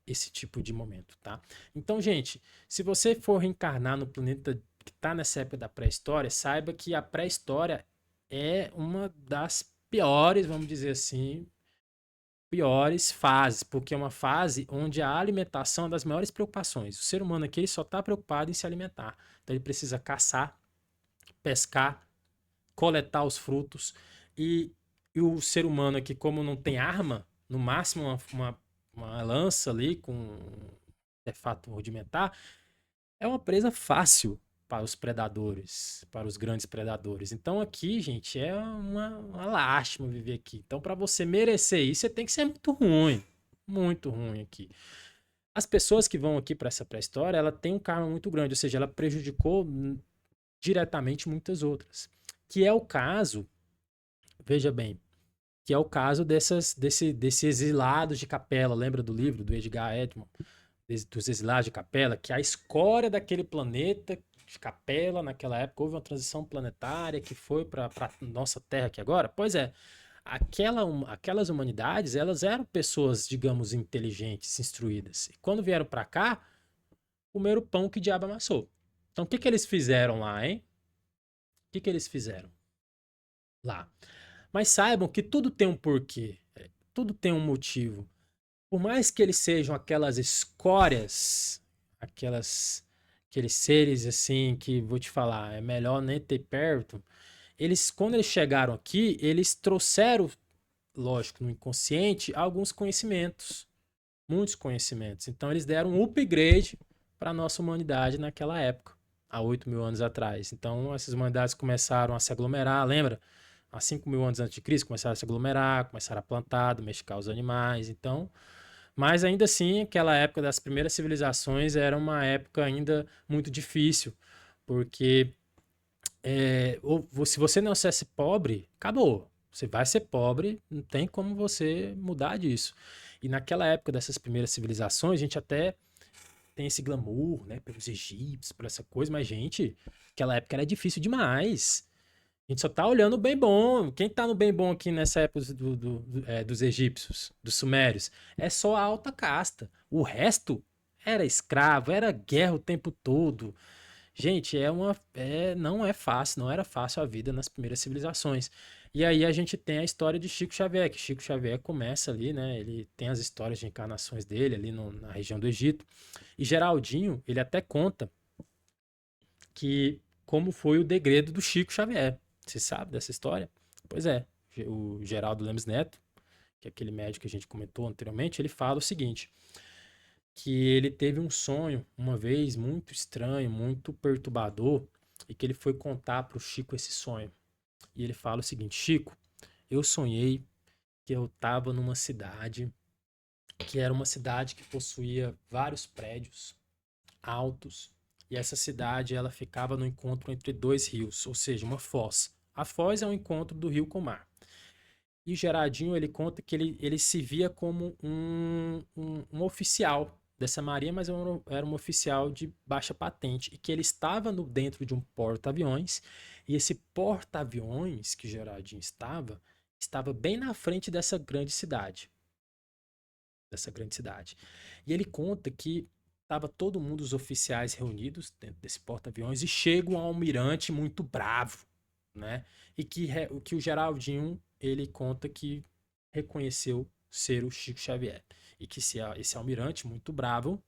esse tipo de momento, tá? Então, gente, se você for reencarnar no planeta que está nessa época da pré-história, saiba que a pré-história é uma das piores, vamos dizer assim, piores fases, porque é uma fase onde a alimentação é uma das maiores preocupações. O ser humano aqui ele só está preocupado em se alimentar. Então ele precisa caçar, pescar, coletar os frutos e o ser humano aqui, como não tem arma, no máximo uma lança ali com um artefato rudimentar, é uma presa fácil para os predadores, para os grandes predadores. Então aqui, gente, é uma lástima viver aqui. Então para você merecer isso, você tem que ser muito ruim aqui. As pessoas que vão aqui para essa pré-história, ela tem um karma muito grande, ou seja, ela prejudicou diretamente muitas outras. Que é o caso, veja bem, que é o caso desses exilados de Capela. Lembra do livro do Edgar Edmond, dos exilados de Capela? Que a escória daquele planeta de Capela, naquela época, houve uma transição planetária que foi para nossa Terra aqui agora. Pois é, aquelas humanidades, elas eram pessoas, digamos, inteligentes, instruídas. E quando vieram para cá, comeram o pão que o diabo amassou. Então, o que eles fizeram lá, hein? O que eles fizeram lá? Mas saibam que tudo tem um porquê, tudo tem um motivo. Por mais que eles sejam aquelas escórias, aqueles seres assim que vou te falar, é melhor nem ter perto. Eles, quando eles chegaram aqui, eles trouxeram, lógico, no inconsciente, alguns conhecimentos, muitos conhecimentos. Então eles deram um upgrade para a nossa humanidade naquela época, há 8.000 anos atrás. Então essas humanidades começaram a se aglomerar, lembra? Há 5.000 anos antes de Cristo, começaram a se aglomerar, começaram a plantar, domesticar os animais. Então, mas ainda assim, aquela época das primeiras civilizações era uma época ainda muito difícil, porque se você não nascesse pobre, acabou. Você vai ser pobre, não tem como você mudar disso. E naquela época dessas primeiras civilizações, a gente até tem esse glamour, né, pelos egípcios, por essa coisa, mas, gente, aquela época era difícil demais. A gente só tá olhando o bem bom. Quem tá no bem bom aqui nessa época dos egípcios, dos sumérios? É só a alta casta. O resto era escravo, era guerra o tempo todo. Gente, não é fácil, não era fácil a vida nas primeiras civilizações. E aí a gente tem a história de Chico Xavier, que Chico Xavier começa ali, né? Ele tem as histórias de encarnações dele ali na região do Egito. E Geraldinho, ele até conta que como foi o degredo do Chico Xavier. Você sabe dessa história? Pois é, o Geraldo Lemos Neto, que é aquele médico que a gente comentou anteriormente, ele fala o seguinte, que ele teve um sonho uma vez muito estranho, muito perturbador, e que ele foi contar para o Chico esse sonho. E ele fala o seguinte: Chico, eu sonhei que eu estava numa cidade que era uma cidade que possuía vários prédios altos, e essa cidade ela ficava no encontro entre dois rios, ou seja, uma foz. A foz é o encontro do rio com o mar. E o Gerardinho ele conta que ele se via como um oficial dessa marinha, mas era um oficial de baixa patente, e que ele estava dentro de um porta-aviões, e esse porta-aviões que o Gerardinho estava bem na frente dessa grande cidade. E ele conta que estava todo mundo, os oficiais reunidos dentro desse porta-aviões, e chega um almirante muito bravo, né? E que o Geraldinho, ele conta que reconheceu ser o Chico Xavier. E que esse almirante muito bravo,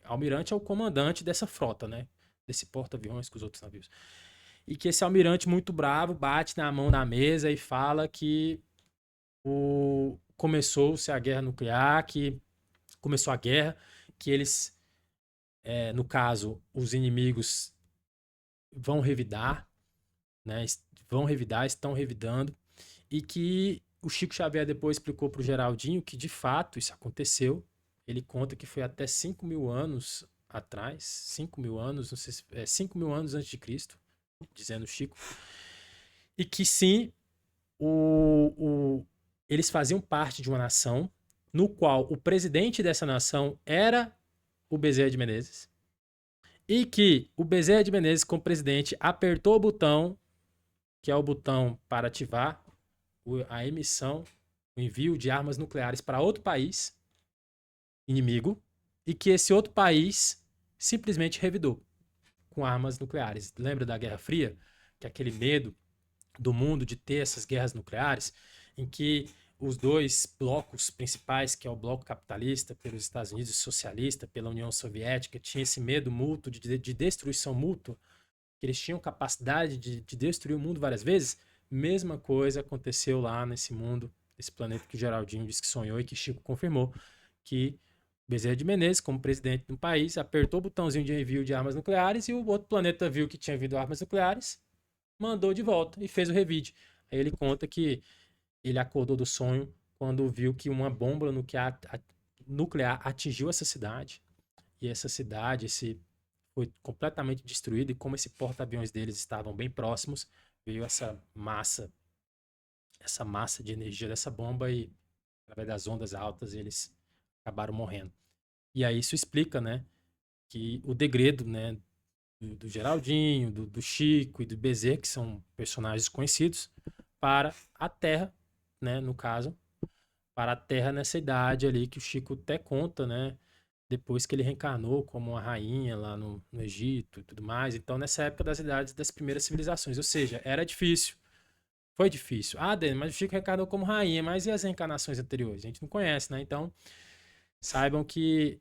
almirante é o comandante dessa frota, né? Desse porta-aviões com os outros navios. E que esse almirante muito bravo bate na mão na mesa e fala que começou-se a guerra nuclear, que começou a guerra, que eles, no caso, os inimigos vão revidar, né? Vão revidar, estão revidando, e que o Chico Xavier depois explicou para o Geraldinho que de fato isso aconteceu. Ele conta que foi até 5.000 anos atrás, 5.000 anos, não sei se, 5.000 anos antes de Cristo, dizendo Chico, E que sim, o, o, eles faziam parte de uma nação no qual o presidente dessa nação era o Bezerra de Menezes. E que o Bezerra de Menezes, como presidente, apertou o botão, que é o botão para ativar a emissão, o envio de armas nucleares para outro país inimigo, e que esse outro país simplesmente revidou com armas nucleares. Lembra da Guerra Fria? Que é aquele medo do mundo de ter essas guerras nucleares, em que os dois blocos principais, que é o bloco capitalista pelos Estados Unidos e socialista pela União Soviética, tinha esse medo mútuo de destruição mútua, que eles tinham capacidade de destruir o mundo várias vezes. Mesma coisa aconteceu lá nesse mundo, nesse planeta que o Geraldinho disse que sonhou e que Chico confirmou, que Bezerra de Menezes, como presidente do país, apertou o botãozinho de envio de armas nucleares e o outro planeta viu que tinha vindo armas nucleares, mandou de volta e fez o revide. Aí ele conta que ele acordou do sonho quando viu que uma bomba nuclear atingiu essa cidade. E essa cidade foi completamente destruída. E como esse porta-aviões deles estavam bem próximos, veio essa massa de energia dessa bomba e, através das ondas altas, eles acabaram morrendo. E aí isso explica, né, que o degredo, né, do Geraldinho, do Chico e do Bezerra, que são personagens conhecidos, para a Terra, né, no caso, para a Terra nessa idade ali que o Chico até conta, né, depois que ele reencarnou como uma rainha lá no Egito e tudo mais. Então, nessa época das idades das primeiras civilizações, ou seja, era difícil. Foi difícil. Ah, Dani, mas o Chico reencarnou como rainha, mas e as reencarnações anteriores? A gente não conhece, né? Então, saibam que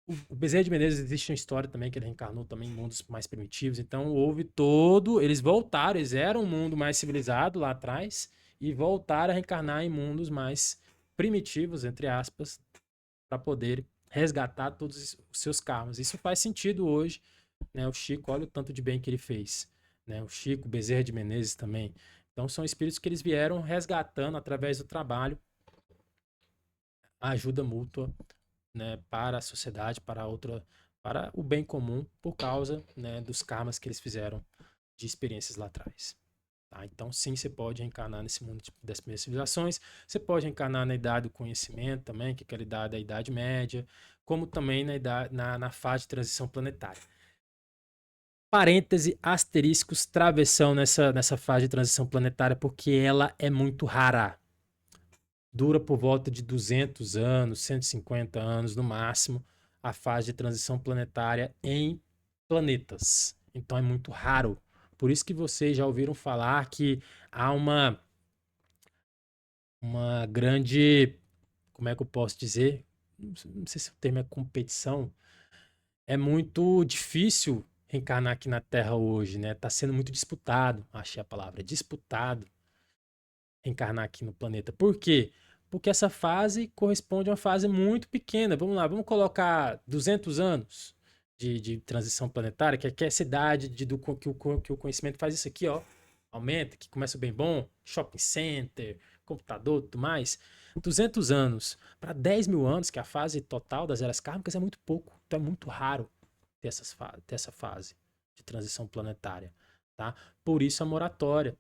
o Bezerra de Menezes existe uma história também que ele reencarnou também em mundos mais primitivos. Então houve todo, eles voltaram, eles eram um mundo mais civilizado lá atrás e voltaram a reencarnar em mundos mais primitivos, entre aspas, para poder resgatar todos os seus karmas. Isso faz sentido hoje, né? O Chico, olha o tanto de bem que ele fez, né? O Chico, o Bezerra de Menezes também. Então são espíritos que eles vieram resgatando através do trabalho, a ajuda mútua, né, para a sociedade, para o bem comum, por causa, né, dos karmas que eles fizeram de experiências lá atrás. Tá? Então, sim, você pode reencarnar nesse mundo das primeiras civilizações, você pode reencarnar na idade do conhecimento também, que é aquela idade da Idade Média, como também na fase de transição planetária. Parêntese, asteriscos, travessão nessa fase de transição planetária, porque ela é muito rara. Dura por volta de 200 anos, 150 anos no máximo, a fase de transição planetária em planetas. Então é muito raro. Por isso que vocês já ouviram falar que há uma grande, como é que eu posso dizer? Não sei se o termo é competição. É muito difícil reencarnar aqui na Terra hoje, né? Tá sendo muito disputado, achei a palavra, disputado reencarnar aqui no planeta. Por quê? Porque essa fase corresponde a uma fase muito pequena. Vamos lá, vamos colocar 200 anos de transição planetária, que é essa idade que o conhecimento faz isso aqui, ó, aumenta, que começa bem bom, shopping center, computador, tudo mais. 200 anos para 10 mil anos, que é a fase total das eras kármicas, é muito pouco. Então é muito raro ter essa fase de transição planetária, tá? Por isso a moratória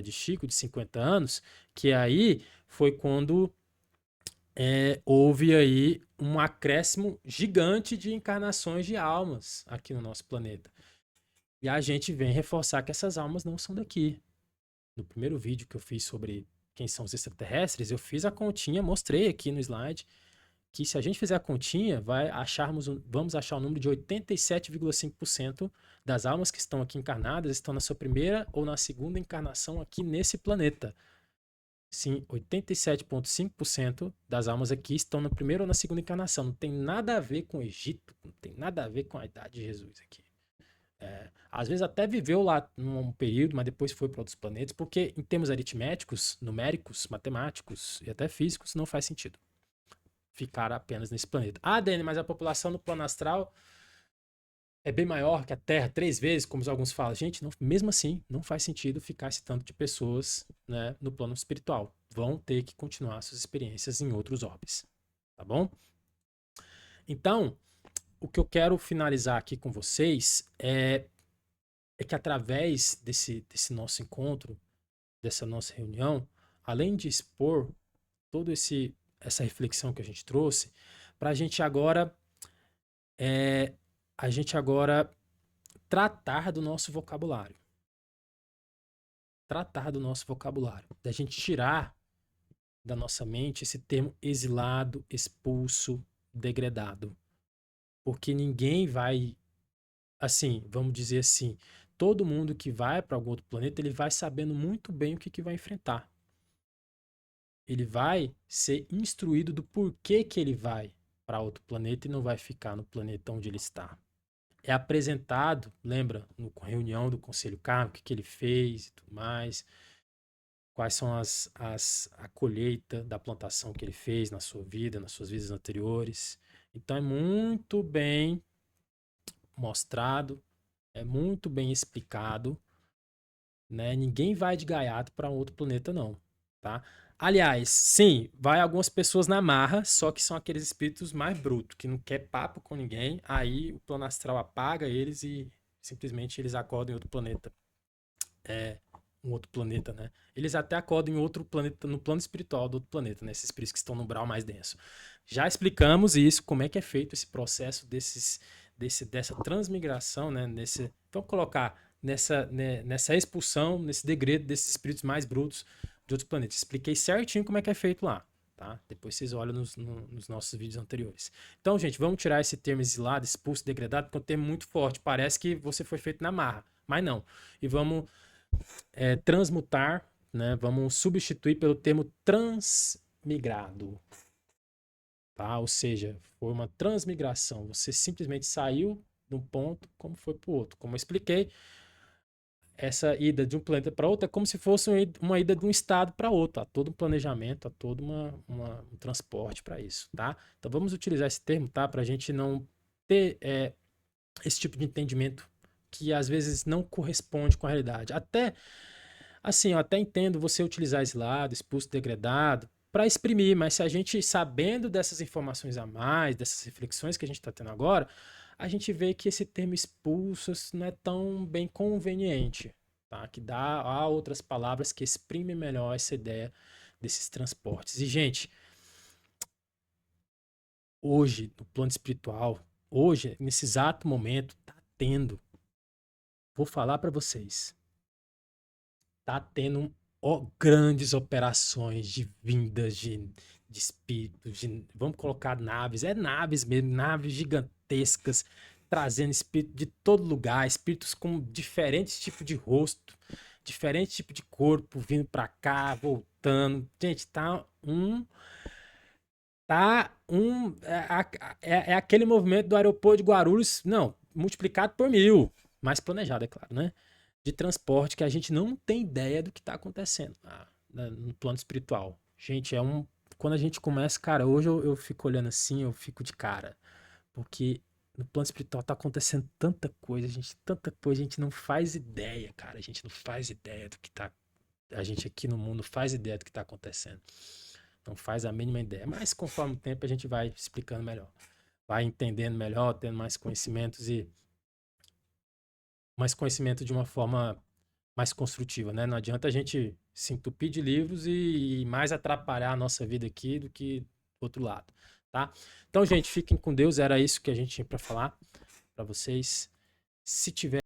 de Chico, de 50 anos, que aí foi quando houve aí um acréscimo gigante de encarnações de almas aqui no nosso planeta. E a gente vem reforçar que essas almas não são daqui. No primeiro vídeo que eu fiz sobre quem são os extraterrestres, eu fiz a continha, mostrei aqui no slide, que se a gente fizer a continha, vamos achar o número de 87,5% das almas que estão aqui encarnadas estão na sua primeira ou na segunda encarnação aqui nesse planeta. Sim, 87,5% das almas aqui estão na primeira ou na segunda encarnação. Não tem nada a ver com o Egito, não tem nada a ver com a idade de Jesus aqui. Às vezes até viveu lá num período, mas depois foi para outros planetas, porque em termos aritméticos, numéricos, matemáticos e até físicos, não faz sentido ficar apenas nesse planeta. Ah, Dani, mas a população no plano astral é bem maior que a Terra, 3 vezes, como alguns falam. Gente, não, mesmo assim, não faz sentido ficar esse tanto de pessoas, né, no plano espiritual. Vão ter que continuar suas experiências em outros orbes. Tá bom? Então, o que eu quero finalizar aqui com vocês é é que através desse nosso encontro, dessa nossa reunião, além de expor toda essa reflexão que a gente trouxe, para é, a gente agora tratar do nosso vocabulário. Tratar do nosso vocabulário. Da gente tirar da nossa mente esse termo exilado, expulso, degradado. Porque ninguém vai, assim, vamos dizer assim, todo mundo que vai para algum outro planeta, ele vai sabendo muito bem o que vai enfrentar. Ele vai ser instruído do porquê que ele vai para outro planeta e não vai ficar no planeta onde ele está. É apresentado, lembra, na reunião do Conselho Kármico, o que ele fez e tudo mais, quais são a colheita da plantação que ele fez na sua vida, nas suas vidas anteriores. Então é muito bem mostrado, é muito bem explicado, né? Ninguém vai de gaiato para um outro planeta, não, tá? Aliás, sim, vai algumas pessoas na marra, só que são aqueles espíritos mais brutos, que não quer papo com ninguém, aí o plano astral apaga eles e simplesmente eles acordam em outro planeta. É, um outro planeta, né? Eles até acordam em outro planeta, no plano espiritual do outro planeta, né? Esses espíritos que estão no umbral mais denso. Já explicamos isso, como é que é feito esse processo dessa transmigração, né? Vamos colocar nessa expulsão, nesse degredo desses espíritos mais brutos de outros planetas. Expliquei certinho como é que é feito lá, tá? Depois vocês olham nos nossos vídeos anteriores. Então, gente, vamos tirar esse termo exilado, expulso, degradado, porque é um termo muito forte. Parece que você foi feito na marra, mas não. E vamos transmutar, né? Vamos substituir pelo termo transmigrado, tá? Ou seja, foi uma transmigração. Você simplesmente saiu de um ponto como foi para o outro. Como eu expliquei, essa ida de um planeta para outro é como se fosse uma ida de um estado para outro. Há todo um planejamento, há todo um transporte para isso, tá? Então vamos utilizar esse termo, tá? Para a gente não ter esse tipo de entendimento que às vezes não corresponde com a realidade. Até assim, eu até entendo você utilizar exilado, expulso, degradado, para exprimir, mas se a gente, sabendo dessas informações a mais, dessas reflexões que a gente está tendo agora, a gente vê que esse termo expulso não é tão bem conveniente, tá? Que há outras palavras que exprimem melhor essa ideia desses transportes. E, gente, hoje, no plano espiritual, hoje, nesse exato momento, tá tendo, vou falar para vocês, tá tendo grandes operações de vindas de espíritos, vamos colocar naves, naves mesmo, naves gigantescas, trazendo espíritos de todo lugar, espíritos com diferentes tipos de rosto, diferentes tipos de corpo, vindo para cá, voltando. Gente, é aquele movimento do aeroporto de Guarulhos, não, multiplicado por 1000, mais planejado, é claro, né? De transporte que a gente não tem ideia do que está acontecendo no plano espiritual. Gente, quando a gente começa, cara, hoje eu fico olhando assim, eu fico de cara, porque no plano espiritual tá acontecendo tanta coisa, a gente não faz ideia, cara, a gente não faz ideia do que tá, a gente aqui no mundo faz ideia do que tá acontecendo. Não faz a mínima ideia, mas conforme o tempo a gente vai explicando melhor, vai entendendo melhor, tendo mais conhecimentos e mais conhecimento de uma forma mais construtiva, né? Não adianta a gente se entupir de livros e mais atrapalhar a nossa vida aqui do que do outro lado, tá? Então, gente, fiquem com Deus. Era isso que a gente tinha para falar para vocês. Se tiver